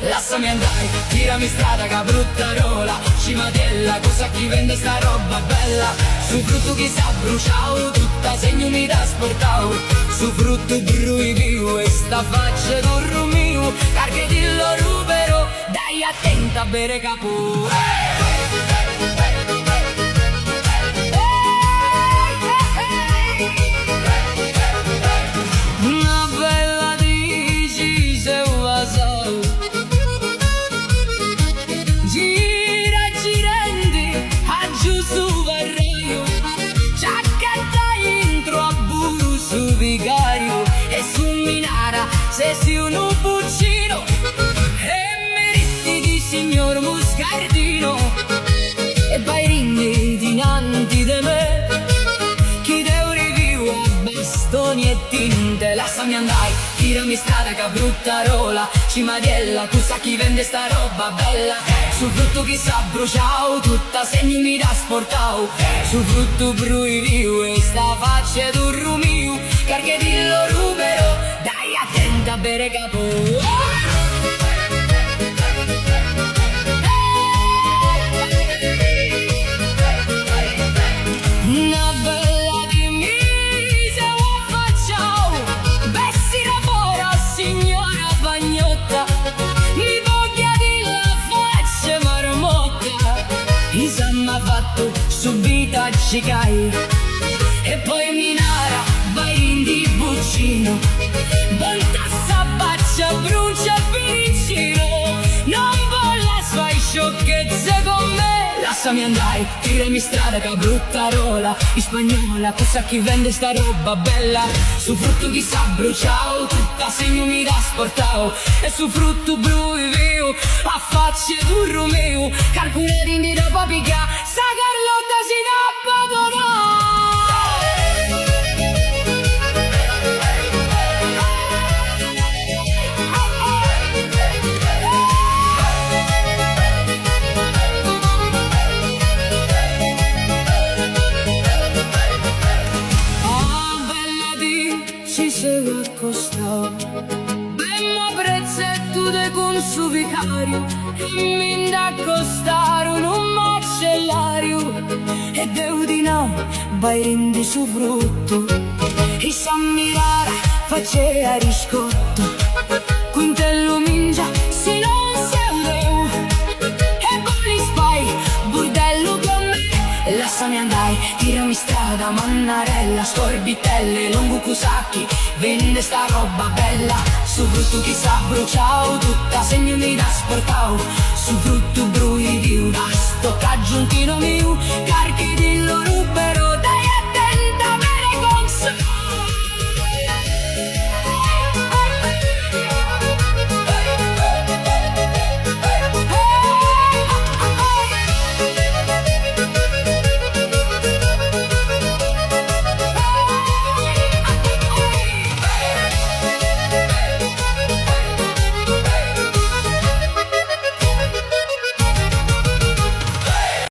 lasciami andare, tirami strada che brutta rola, cimatella, cosa chi vende sta roba bella, su frutto chi sa bruciao, tutta segno mi da sportao, su frutto brui vivo e sta faccia d'orro mio, carche di lo rubero, dai attenta a bere capo. Una bella dici se vasau, gira girandi a giù su varraio, ciaccatta intro a buru su vigario e su minara se si un puccino e meriti di signor Muscardino e bairindi dinanti de me chi deu review a bastoni e tinte, lasciami andare, tirami strada che brutta rola, cimadiella, tu sa chi vende sta roba bella, sul frutto chi sa bruciao, tutta segni mi da sportao, sul frutto brui viu e sta faccia d'urru mio, carche di lo rubero, dai attenta a bere capo. Una bella dimmi se vuoi facciao, bessi rapora signora bagnotta, mi voglia di la faccia marmotta, Isa m'ha fatto subito a cicai, e poi minara vai in di buccino, volta sabaccia brucia vicino, non volle fai sciocchezze con me. Lasciami andare, tirami strada che brutta rola, in spagnola, cosa chi vende sta roba bella, su frutto chi sa bruciao, tutta segno mi da sportao, e su frutto brui viu, a faccia d'urru mio, calcula di dopo picca, sta Carlotta si da abbandonare. Bemmo prezzetto de con su vicario e mi d'accostare un macellario e deu di no bairindi su frutto e s'ammirare facea riscotto quintello mingia se non sei deu e poi spai burdello con me. Lasciami andare, tirami strada, mannarella, scorbitelle, lungo cusacchi, vende sta roba bella, su frutto chi sa bruciao, tutta segno mi da sportao, su frutto brui di un sto caggiuntino mio,